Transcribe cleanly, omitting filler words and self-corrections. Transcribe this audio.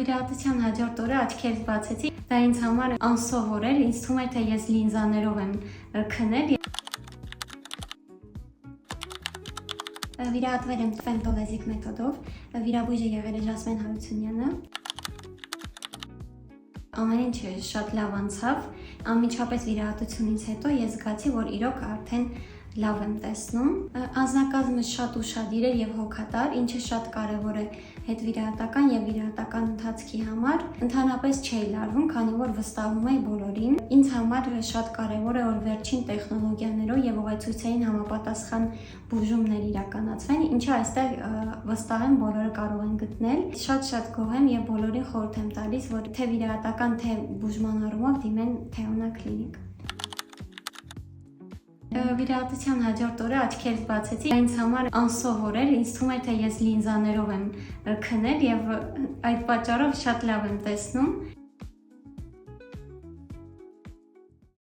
Վիրահատության հաջորդ օրը աչքերս բացեցի, դա ինձ համար անսովոր էր, ինձ թվում էր, թե ես լինզաներով եմ քնել։ Վիրահատվել եմ ֆենտոլեզիկ մեթոդով, վիրաբույժը եղել է Ժասմեն Հարությունյանը։ Ամեն ինչ շատ լավ անցավ, անմիջապես վիրահատությունից հետո ես զգացի, որ իրոք արդեն լավ եմ տեսնում։ Անձնակազմը շատ ուշադիր է եւ հոգատար, ինչը շատ կարեւոր է հետվիրահատական եւ վիրահատական ընթացքի համար։ Ընդհանրապես չէի լարվում, քանի որ վստահում էի բոլորին։ Ինձ համար շատ կարեւոր է, որ վերջին տեխնոլոգիաներով եւ ուղեցույցային համապատասխան բուժումներ իրականացվեն, ինչը այստեղ վստահ եմ բոլորը կարող են գտնել։ Շատ գոհ եմ եւ բոլորին խորհուրդ եմ տալիս, որ թե վիրահատական, թե բուժման առումով դիմեն Թեոնա կլինիկ։ Վիրահատության հաջորդ օրը աչքերս բացեցի, ինձ համար անսովոր էր, ինձ թվում էր, թե ես լինզաներով եմ քնել եւ այդ պատճառով շատ լավ եմ տեսնում։